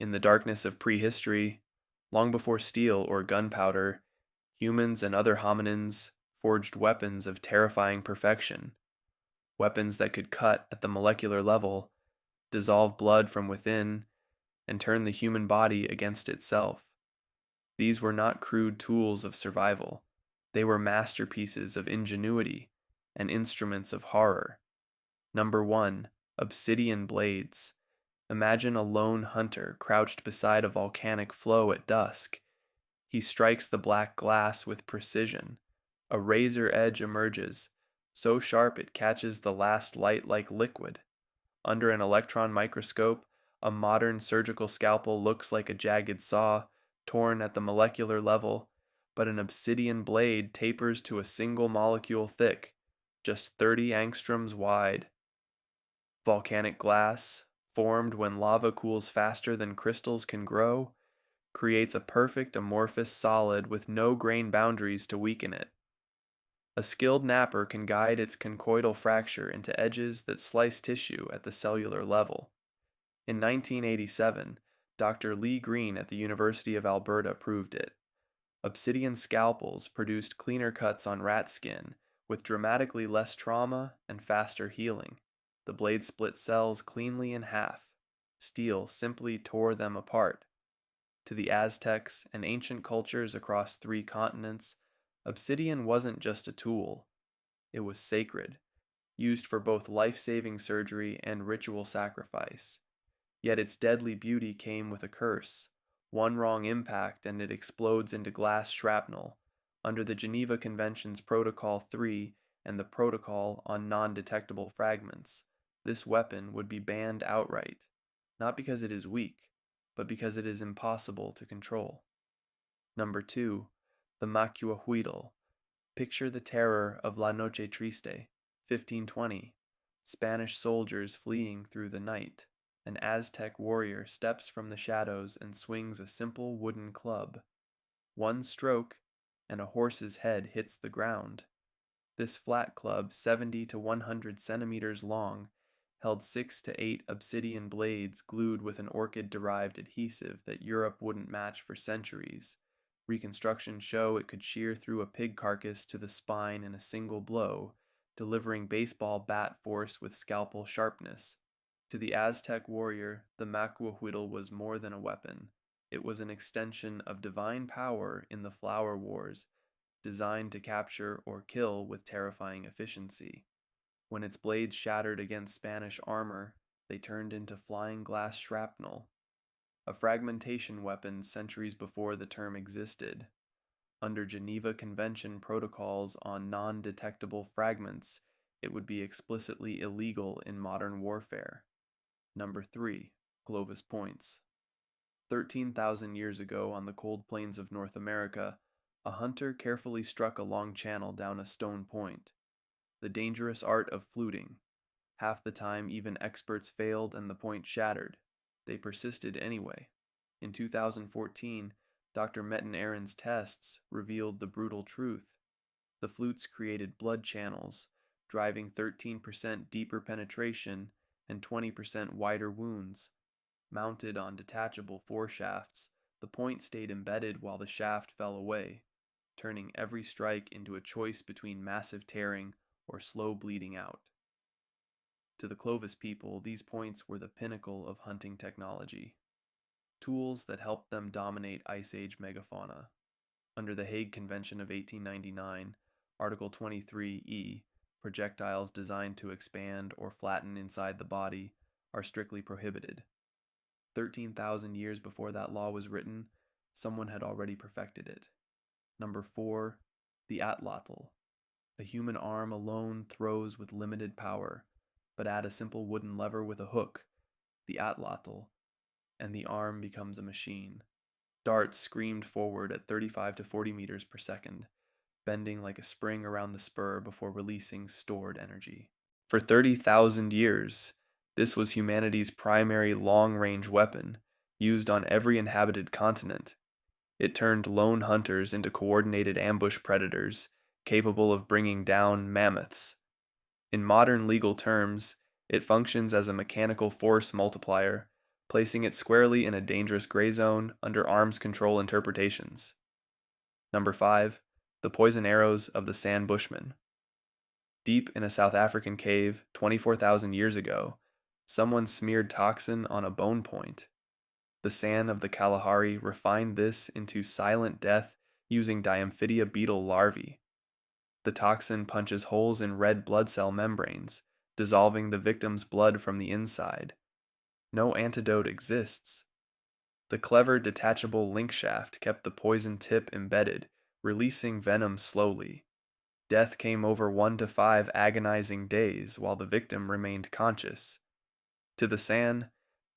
In the darkness of prehistory, long before steel or gunpowder, humans and other hominins forged weapons of terrifying perfection, weapons that could cut at the molecular level, dissolve blood from within, and turn the human body against itself. These were not crude tools of survival. They were masterpieces of ingenuity and instruments of horror. Number 1, Obsidian Blades. Imagine a lone hunter crouched beside a volcanic flow at dusk. He strikes the black glass with precision. A razor edge emerges, so sharp it catches the last light like liquid. Under an electron microscope, a modern surgical scalpel looks like a jagged saw, torn at the molecular level, but an obsidian blade tapers to a single molecule thick, just 30 angstroms wide. Volcanic glass, formed when lava cools faster than crystals can grow, creates a perfect amorphous solid with no grain boundaries to weaken it. A skilled napper can guide its conchoidal fracture into edges that slice tissue at the cellular level. In 1987, Dr. Lee Green at the University of Alberta proved it. Obsidian scalpels produced cleaner cuts on rat skin, with dramatically less trauma and faster healing. The blade split cells cleanly in half. Steel simply tore them apart. To the Aztecs and ancient cultures across 3 continents, obsidian wasn't just a tool. It was sacred, used for both life-saving surgery and ritual sacrifice. Yet its deadly beauty came with a curse. One wrong impact and it explodes into glass shrapnel. Under the Geneva Convention's Protocol 3 and the Protocol on Non-Detectable Fragments, this weapon would be banned outright, not because it is weak, but because it is impossible to control. Number 2, the Macuahuitl. Picture the terror of La Noche Triste, 1520. Spanish soldiers fleeing through the night. An Aztec warrior steps from the shadows and swings a simple wooden club. One stroke, and a horse's head hits the ground. This flat club, 70 to 100 centimeters long, held 6 to 8 obsidian blades glued with an orchid-derived adhesive that Europe wouldn't match for centuries. Reconstructions show it could shear through a pig carcass to the spine in a single blow, delivering baseball bat force with scalpel sharpness. To the Aztec warrior, the Macuahuitl was more than a weapon. It was an extension of divine power in the flower wars, designed to capture or kill with terrifying efficiency. When its blades shattered against Spanish armor, they turned into flying glass shrapnel, a fragmentation weapon centuries before the term existed. Under Geneva Convention protocols on non-detectable fragments, it would be explicitly illegal in modern warfare. Number 3, Clovis Points. 13,000 years ago on the cold plains of North America, a hunter carefully struck a long channel down a stone point. The dangerous art of fluting. Half the time even experts failed and the point shattered. They persisted anyway. In 2014, Dr. Metten-Aaron's tests revealed the brutal truth. The flutes created blood channels, driving 13% deeper penetration and 20% wider wounds. Mounted on detachable foreshafts, the point stayed embedded while the shaft fell away, turning every strike into a choice between massive tearing or slow bleeding out. To the Clovis people, these points were the pinnacle of hunting technology, tools that helped them dominate Ice Age megafauna. Under the Hague Convention of 1899, Article 23E, projectiles designed to expand or flatten inside the body are strictly prohibited. 13,000 years before that law was written, someone had already perfected it. Number 4, the Atlatl. A human arm alone throws with limited power, but add a simple wooden lever with a hook, the Atlatl, and the arm becomes a machine. Darts screamed forward at 35 to 40 meters per second, bending like a spring around the spur before releasing stored energy. For 30,000 years, this was humanity's primary long-range weapon, used on every inhabited continent. It turned lone hunters into coordinated ambush predators, capable of bringing down mammoths. In modern legal terms, it functions as a mechanical force multiplier, placing it squarely in a dangerous gray zone under arms control interpretations. Number 5. The poison arrows of the San Bushmen. Deep in a South African cave 24,000 years ago, someone smeared toxin on a bone point. The San of the Kalahari refined this into silent death using Diamphidia beetle larvae. The toxin punches holes in red blood cell membranes, dissolving the victim's blood from the inside. No antidote exists. The clever detachable link shaft kept the poison tip embedded, releasing venom slowly. Death came over 1 to 5 agonizing days while the victim remained conscious. To the San,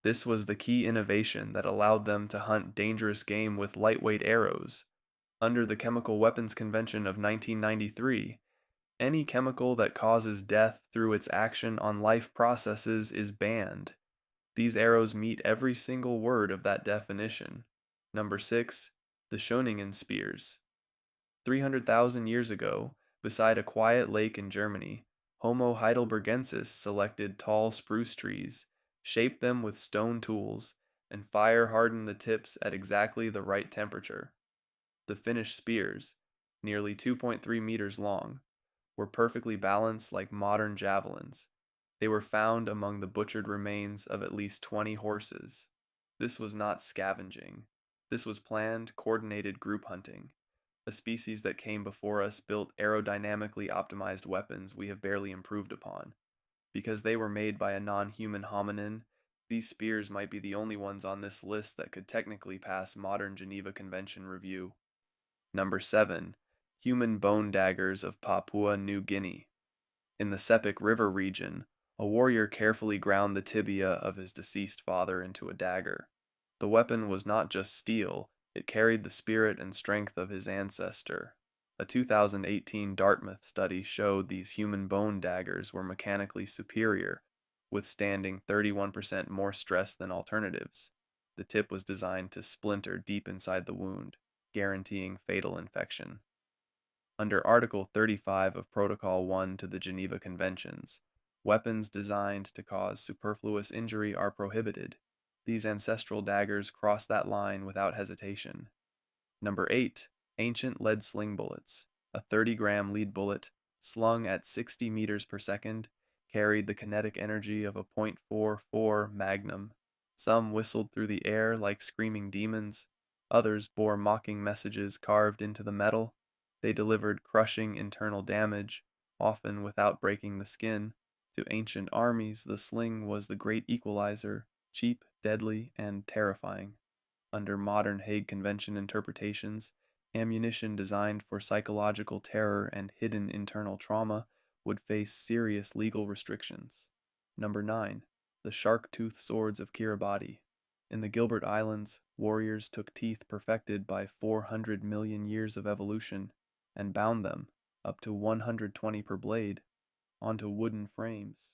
this was the key innovation that allowed them to hunt dangerous game with lightweight arrows. Under the Chemical Weapons Convention of 1993, any chemical that causes death through its action on life processes is banned. These arrows meet every single word of that definition. Number 6. The Schöningen Spears. 300,000 years ago, beside a quiet lake in Germany, Homo heidelbergensis selected tall spruce trees, shaped them with stone tools, and fire-hardened the tips at exactly the right temperature. The finished spears, nearly 2.3 meters long, were perfectly balanced like modern javelins. They were found among the butchered remains of at least 20 horses. This was not scavenging. This was planned, coordinated group hunting. A species that came before us built aerodynamically optimized weapons we have barely improved upon. Because they were made by a non-human hominin, these spears might be the only ones on this list that could technically pass modern Geneva Convention review. Number 7. Human Bone Daggers of Papua New Guinea. In the Sepik River region, a warrior carefully ground the tibia of his deceased father into a dagger. The weapon was not just steel, it carried the spirit and strength of his ancestor. A 2018 Dartmouth study showed these human bone daggers were mechanically superior, withstanding 31% more stress than alternatives. The tip was designed to splinter deep inside the wound, guaranteeing fatal infection. Under Article 35 of Protocol 1 to the Geneva Conventions, weapons designed to cause superfluous injury are prohibited. These ancestral daggers cross that line without hesitation. Number 8. Ancient lead sling bullets. A 30-gram lead bullet, slung at 60 meters per second, carried the kinetic energy of a .44 Magnum. Some whistled through the air like screaming demons. Others bore mocking messages carved into the metal. They delivered crushing internal damage, often without breaking the skin. To ancient armies, the sling was the great equalizer, cheap, deadly, and terrifying. Under modern Hague Convention interpretations, ammunition designed for psychological terror and hidden internal trauma would face serious legal restrictions. Number 9. The shark-tooth swords of Kiribati. In the Gilbert Islands, warriors took teeth perfected by 400 million years of evolution and bound them, up to 120 per blade, onto wooden frames.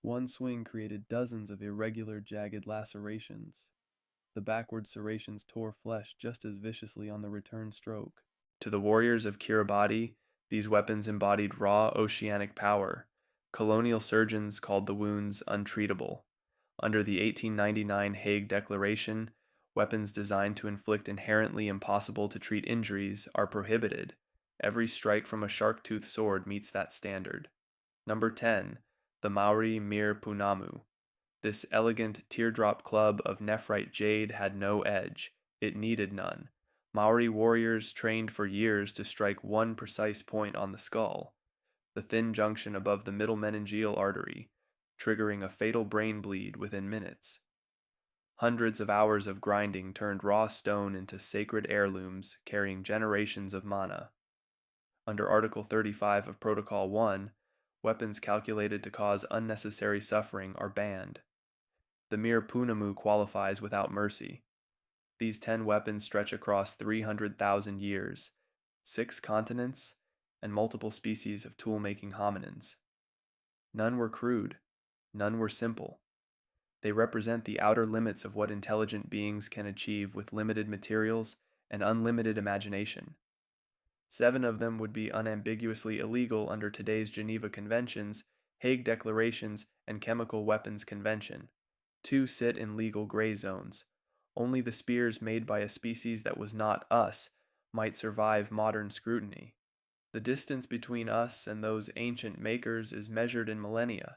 One swing created dozens of irregular, jagged lacerations. The backward serrations tore flesh just as viciously on the return stroke. To the warriors of Kiribati, these weapons embodied raw oceanic power. Colonial surgeons called the wounds untreatable. Under the 1899 Hague Declaration, weapons designed to inflict inherently impossible to treat injuries are prohibited. Every strike from a shark-tooth sword meets that standard. Number 10. The Maori Mere Pounamu. This elegant teardrop club of nephrite jade had no edge. It needed none. Maori warriors trained for years to strike one precise point on the skull, the thin junction above the middle meningeal artery, triggering a fatal brain bleed within minutes. Hundreds of hours of grinding turned raw stone into sacred heirlooms carrying generations of mana. Under Article 35 of Protocol 1, weapons calculated to cause unnecessary suffering are banned. The Mere Pounamu qualifies without mercy. These 10 weapons stretch across 300,000 years, 6 continents, and multiple species of tool-making hominins. None were crude, none were simple. They represent the outer limits of what intelligent beings can achieve with limited materials and unlimited imagination. 7 of them would be unambiguously illegal under today's Geneva Conventions, Hague Declarations, and Chemical Weapons Convention. Two sit in legal gray zones. Only the spears made by a species that was not us might survive modern scrutiny. The distance between us and those ancient makers is measured in millennia,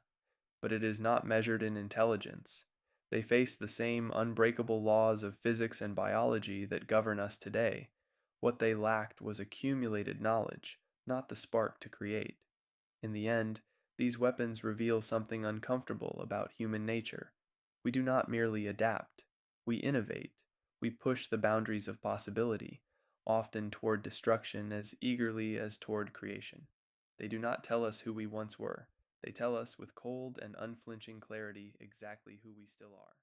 but it is not measured in intelligence. They face the same unbreakable laws of physics and biology that govern us today. What they lacked was accumulated knowledge, not the spark to create. In the end, these weapons reveal something uncomfortable about human nature. We do not merely adapt, we innovate. We push the boundaries of possibility, often toward destruction as eagerly as toward creation. They do not tell us who we once were. They tell us with cold and unflinching clarity exactly who we still are.